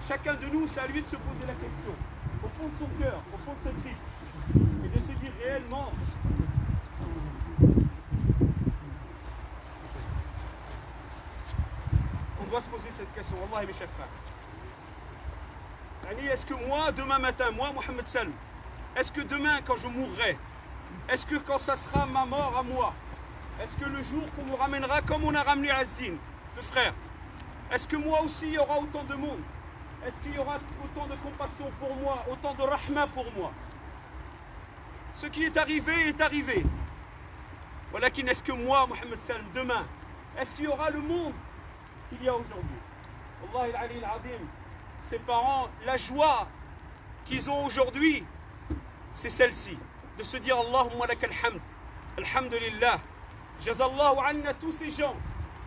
chacun de nous, c'est à lui de se poser la question, au fond de son cœur, au fond de ce cri, et de se dire réellement, on doit se poser cette question, Wallah, mes chers frères. Est-ce que moi, demain matin, moi, Mohamed Salm, est-ce que demain, quand je mourrai, est-ce que quand ça sera ma mort à moi, est-ce que le jour qu'on me ramènera comme on a ramené Azine, le frère, est-ce que moi aussi il y aura autant de monde? Est-ce qu'il y aura autant de compassion pour moi, autant de rahma pour moi? Ce qui est arrivé est arrivé. Voilà, est-ce que moi, Mohamed Salm, demain, est-ce qu'il y aura le monde qu'il y a aujourd'hui? Wallahi al-Ali al-Azim, ses parents, la joie qu'ils ont aujourd'hui, c'est celle-ci, de se dire Allahumma lakal hamd, alhamdulillah, jazallahu anna, tous ces gens,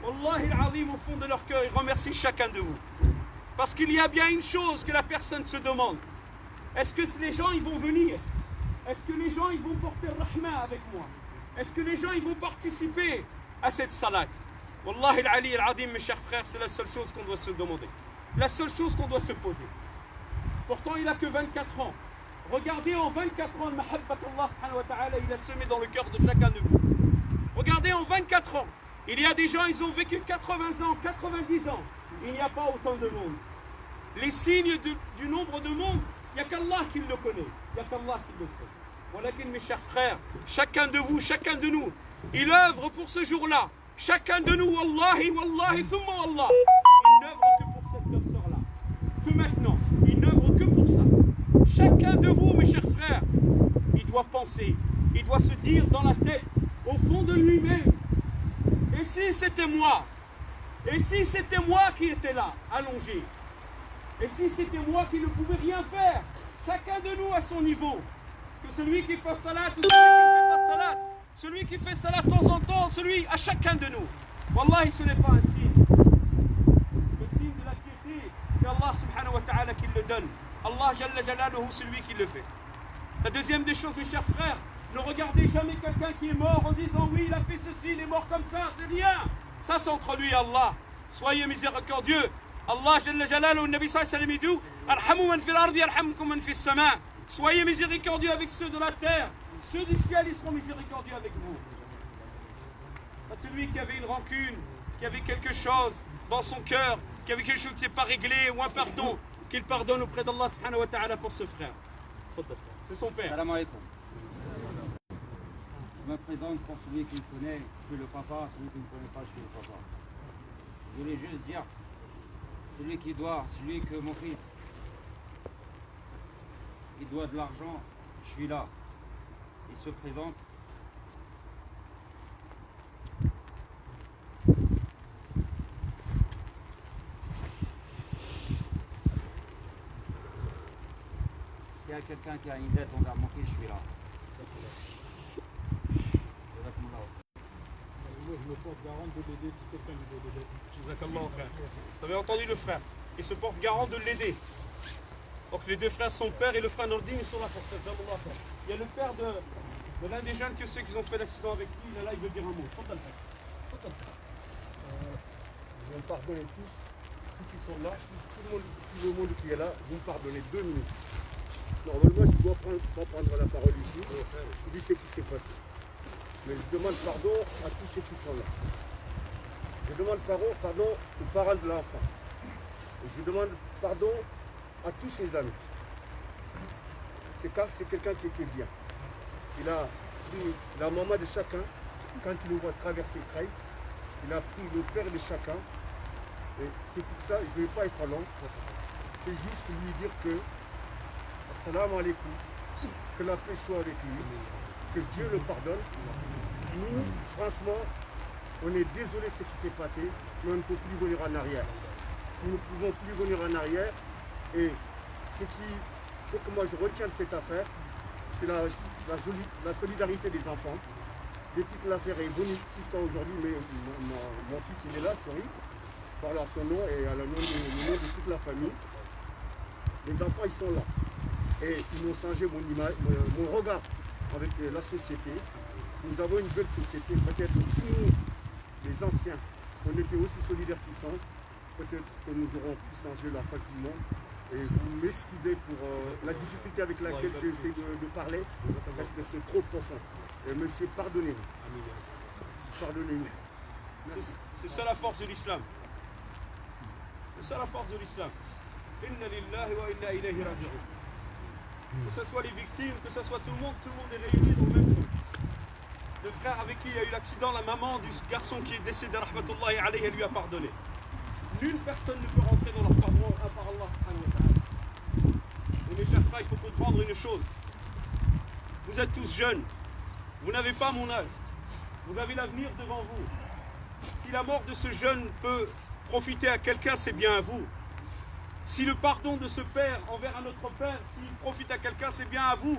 Wallahi al-Azim, au fond de leur cœur, ils remercient chacun de vous. Parce qu'il y a bien une chose que la personne se demande. Est-ce que les gens ils vont venir? Est-ce que les gens ils vont porter rahma avec moi? Est-ce que les gens ils vont participer à cette salat? Wallahi al-Ali al-Azim, mes chers frères, c'est la seule chose qu'on doit se demander. La seule chose qu'on doit se poser. Pourtant, il n'a que 24 ans. Regardez, en 24 ans, le mahabbat Allah subhanahu wa ta'ala, il a semé dans le cœur de chacun de vous. Regardez, en 24 ans, il y a des gens, ils ont vécu 80 ans, 90 ans. Il n'y a pas autant de monde. Les signes du nombre de monde, il n'y a qu'Allah qui le connaît. Il n'y a qu'Allah qui le sait. Voilà, mes chers frères, chacun de vous, chacun de nous, il œuvre pour ce jour-là. Chacun de nous, wallahi, wallahi, thumma wallah, il n'œuvre que pour cette heure-là. Que maintenant, il n'œuvre que pour ça. Chacun de vous, mes chers frères, il doit penser, il doit se dire dans la tête, au fond de lui-même, et si c'était moi? Et si c'était moi qui étais là, allongé? Et si c'était moi qui ne pouvais rien faire? Chacun de nous à son niveau. Que celui qui fait salat ou celui qui ne fait pas salat, celui qui fait salat de temps en temps, celui à chacun de nous. Wallahi, ce n'est pas un signe. Le signe de la piété, c'est Allah subhanahu wa ta'ala qui le donne. Allah jalla jalaluhu, celui qui le fait. La deuxième des choses, mes chers frères, ne regardez jamais quelqu'un qui est mort en disant oui, il a fait ceci, il est mort comme ça, c'est rien. Ça, c'est entre lui et Allah. Soyez miséricordieux. Allah jalla jalaluhu, le Nabi sallallahu alayhi wa sallam, dit Arhamu man fil ardi, arhamkum man fis sama. Soyez miséricordieux avec ceux de la terre. Ceux du ciel, ils seront miséricordieux avec vous. Celui qui avait une rancune, qui avait quelque chose dans son cœur, qui avait quelque chose qui ne s'est pas réglé, ou un pardon, qu'il pardonne auprès d'Allah subhanahu wa ta'ala pour ce frère. C'est son père. Salam alaikum. Je me présente pour celui qui me connaît, je suis le papa, celui qui ne me connaît pas, je suis le papa. Je voulais juste dire, celui qui doit, celui que mon fils, il doit de l'argent, je suis là. Il se présente. S'il y a quelqu'un qui a une dette envers mon fils, je suis là. Moi, je me porte garant de l'aider si quelqu'un lui doit des dettes. Jazakallah, frère. Vous avez entendu le frère? Il se porte garant de l'aider. Donc les deux frères, son père et le frère Nordine, ils sont là pour ça. Il y a le père de l'un des jeunes que ceux qui ont fait l'accident avec lui, il est là, il veut dire un mot. Je vais me pardonner tous qui sont là, tout le monde qui est là, vous me pardonnez 2 minutes. Normalement, je dois pas prendre la parole ici, je dis ce qui s'est passé. Mais je demande pardon à tous ceux qui sont là. Je demande pardon aux parents de l'enfant. Je demande pardon à tous ses amis. C'est quelqu'un qui était bien. Il a pris la maman de chacun, quand il nous voit traverser le trail, il a pris le père de chacun. Et c'est pour ça, je ne vais pas être long. C'est juste lui dire que, assalamu alaikum, que la paix soit avec lui, que Dieu le pardonne. Nous, franchement, on est désolé de ce qui s'est passé, mais on ne peut plus venir en arrière. Nous ne pouvons plus venir en arrière. Et ce que moi je retiens de cette affaire, c'est la solidarité des enfants. Depuis que l'affaire est venue jusqu'à aujourd'hui, mais mon fils il est là, sorry, parle à son nom et à le nom de toute la famille. Les enfants ils sont là. Et ils m'ont changé mon regard avec la société. Nous avons une belle société. Peut-être si nous, les anciens, on était aussi solidaires qu'ils sont, peut-être que nous aurons pu changer la face du monde. Et vous m'excusez pour la difficulté avec laquelle j'essaie de parler, parce que c'est trop profond. Et monsieur, pardonnez-nous. Pardonnez-nous. C'est ça la force de l'islam. C'est ça la force de l'islam. Inna lillahi wa inna ilayhi raji'un. Que ce soit les victimes, que ce soit tout le monde est réuni dans le même jour. Le frère avec qui il y a eu l'accident, la maman du garçon qui est décédé, rahmatullahi alayhi, elle lui a pardonné. Nulle personne ne peut rentrer dans leur pardon à part Allah subhanahu wa ta'ala. Et mes chers frères, il faut comprendre une chose. Vous êtes tous jeunes. Vous n'avez pas mon âge. Vous avez l'avenir devant vous. Si la mort de ce jeune peut profiter à quelqu'un, c'est bien à vous. Si le pardon de ce père envers un autre père, s'il profite à quelqu'un, c'est bien à vous.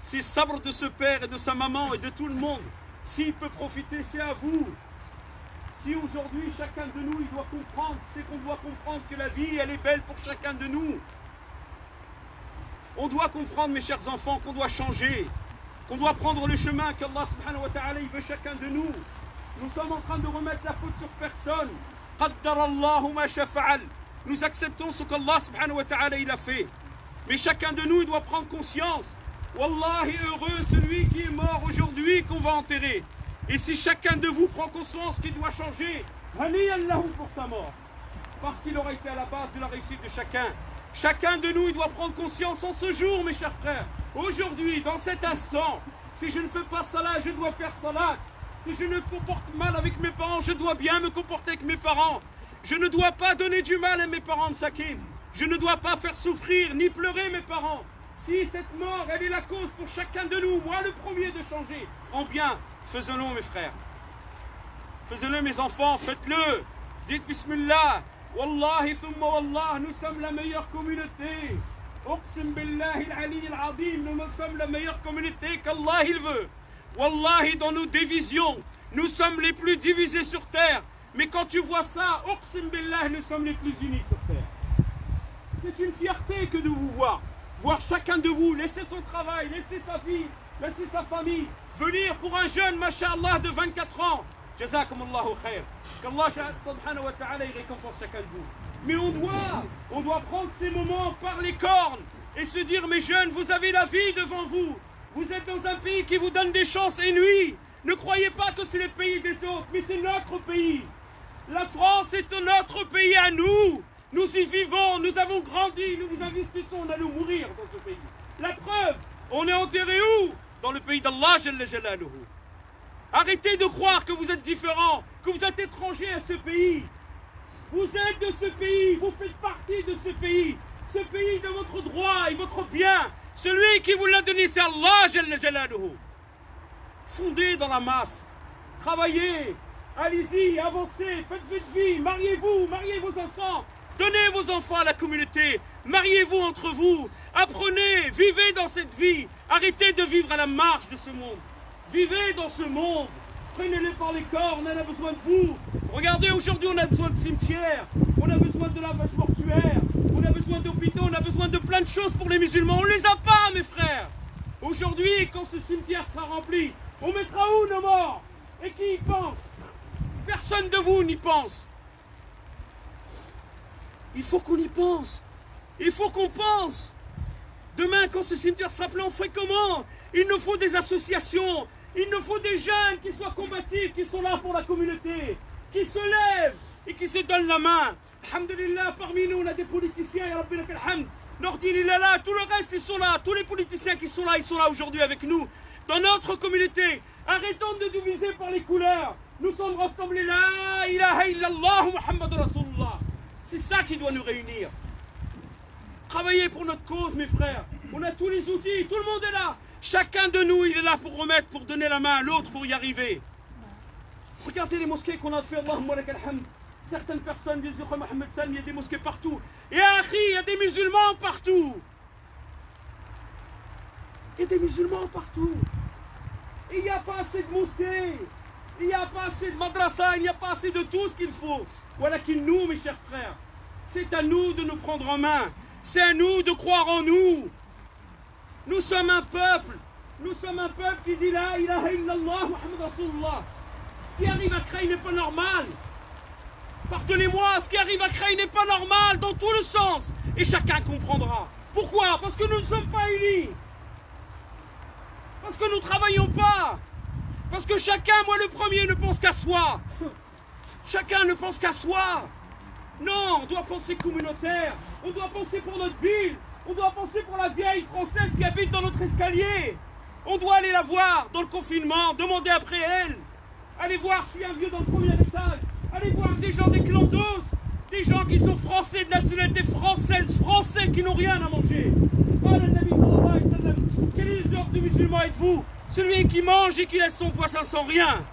Si le sabre de ce père et de sa maman et de tout le monde, s'il peut profiter, c'est à vous. Si aujourd'hui chacun de nous, il doit comprendre, c'est qu'on doit comprendre que la vie, elle est belle pour chacun de nous. On doit comprendre, mes chers enfants, qu'on doit changer, qu'on doit prendre le chemin qu'Allah subhanahu wa ta'ala, il veut chacun de nous. Nous sommes en train de remettre la faute sur personne. Qaddarallahu ma shafa'al. Nous acceptons ce qu'Allah subhanahu wa ta'ala il a fait. Mais chacun de nous, il doit prendre conscience. Wallahi, heureux celui qui est mort aujourd'hui, qu'on va enterrer. Et si chacun de vous prend conscience qu'il doit changer, haniyan lahu pour sa mort. Parce qu'il aura été à la base de la réussite de chacun. Chacun de nous, il doit prendre conscience en ce jour, mes chers frères. Aujourd'hui, dans cet instant, si je ne fais pas salat, je dois faire salat. Si je me comporte mal avec mes parents, je dois bien me comporter avec mes parents. Je ne dois pas donner du mal à mes parents, Msakin. Je ne dois pas faire souffrir ni pleurer mes parents. Si cette mort, elle est la cause pour chacun de nous, moi le premier de changer en bien, faisons-le mes frères. Faisons-le mes enfants, faites-le. Dites Bismillah. Wallahi thumma wallah, nous sommes la meilleure communauté. Uqsim billahi al-ali al-azim, nous sommes la meilleure communauté qu'Allah il veut. Wallahi, dans nos divisions, nous sommes les plus divisés sur terre. Mais quand tu vois ça, Uqsim billah, nous sommes les plus unis sur terre. C'est une fierté que de vous voir. Voir chacun de vous laisser son travail, laisser sa vie, laisser sa famille, venir pour un jeune, masha'Allah, de 24 ans. Jazakumullahu khair. Qu'Allah subhanahu wa ta'ala il récompense chacun de vous. Mais on doit prendre ces moments par les cornes et se dire, mes jeunes, vous avez la vie devant vous. Vous êtes dans un pays qui vous donne des chances inouïes. Ne croyez pas que c'est les pays des autres, mais c'est notre pays. La France est notre pays à nous. Nous y vivons, nous avons grandi, nous vous investissons, on allait mourir dans ce pays. La preuve, on est enterré où? Dans le pays d'Allah Jalla Jalaluhu. Arrêtez de croire que vous êtes différents, que vous êtes étrangers à ce pays. Vous êtes de ce pays, vous faites partie de ce pays de votre droit et votre bien. Celui qui vous l'a donné, c'est Allah Jalla Jalaluhu. Fondez dans la masse, travaillez, allez-y, avancez, faites votre vie, mariez-vous, mariez vos enfants, donnez vos enfants à la communauté, mariez-vous entre vous, apprenez, vivez dans cette vie, arrêtez de vivre à la marge de ce monde, vivez dans ce monde, prenez-les par les corps, on en a besoin de vous. Regardez, aujourd'hui on a besoin de cimetières, on a besoin de lavage mortuaire, on a besoin d'hôpitaux, on a besoin de plein de choses pour les musulmans, on ne les a pas mes frères. Aujourd'hui, quand ce cimetière sera rempli, on mettra où nos morts? Et qui y pense? Personne de vous n'y pense. Il faut qu'on y pense. Il faut qu'on pense. Demain, quand ce cimetière sera plein, on fait comment? Il nous faut des associations. Il nous faut des jeunes qui soient combatifs, qui sont là pour la communauté, qui se lèvent et qui se donnent la main. Alhamdulillah, parmi nous, on a des politiciens, ya Rabbi lakal hamd. Nordine, il est là, tout le reste, ils sont là. Tous les politiciens qui sont là, ils sont là aujourd'hui avec nous. Dans notre communauté, arrêtons de diviser par les couleurs. Nous sommes rassemblés là, la ilaha illallah Muhammad Rasulullah. C'est ça qui doit nous réunir. Travaillez pour notre cause, mes frères. On a tous les outils, tout le monde est là. Chacun de nous, il est là pour remettre, pour donner la main à l'autre, pour y arriver. Regardez les mosquées qu'on a fait, Allahumma lakal hamd. Certaines personnes disent, Mohamed Salm, il y a des mosquées partout. Et Akhi, il y a des musulmans partout. Il y a des musulmans partout. Et il n'y a pas assez de mosquées. Il n'y a pas assez de madrasa. Il n'y a pas assez de tout ce qu'il faut. Voilà qu'il nous, mes chers frères. C'est à nous de nous prendre en main. C'est à nous de croire en nous. Nous sommes un peuple. Nous sommes un peuple qui dit la ilaha illallah Muhammad Rasulullah. Ce qui arrive à Creil n'est pas normal. Pardonnez-moi, ce qui arrive à Creil n'est pas normal dans tout le sens. Et chacun comprendra. Pourquoi? Parce que nous ne sommes pas unis. Parce que nous ne travaillons pas. Parce que chacun, moi le premier, ne pense qu'à soi. Chacun ne pense qu'à soi. Non, on doit penser communautaire. On doit penser pour notre ville. On doit penser pour la vieille française qui habite dans notre escalier. On doit aller la voir dans le confinement, demander après elle. Allez voir s'il y a un vieux dans le premier étage. Allez voir des gens des clandos, des gens qui sont français, de nationalité française, français qui n'ont rien à manger. Quel est le genre de musulman êtes-vous? Celui qui mange et qui laisse son voisin sans rien.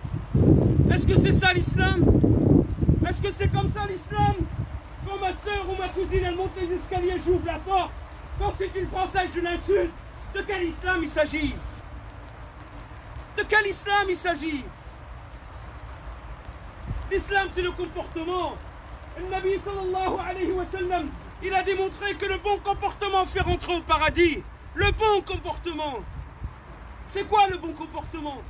Est-ce que c'est ça l'islam? Est-ce que c'est comme ça l'islam? Quand ma soeur ou ma cousine elle monte les escaliers, j'ouvre la porte. Quand c'est une française, je l'insulte. De quel islam il s'agit? De quel islam il s'agit? L'islam, c'est le comportement. Le Nabi sallallahu alayhi wa sallam, il a démontré que le bon comportement fait rentrer au paradis. Le bon comportement. C'est quoi le bon comportement?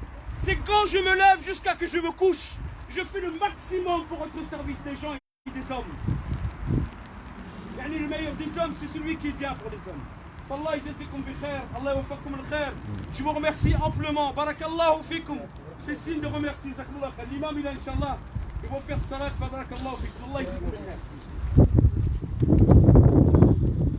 C'est quand je me lève jusqu'à que je me couche. Je fais le maximum pour être au service des gens et des hommes. Yani le meilleur des hommes, c'est celui qui est bien pour les hommes. Allah yjazikum bi khair, Allah yawaffakum al khair. Je vous remercie amplement. Barakallahu fikum. C'est signe de remercier. L'imam il a, Inch'Allah, ils vont faire salat. Barakallahu fikum. Allah yjazikum bi khair.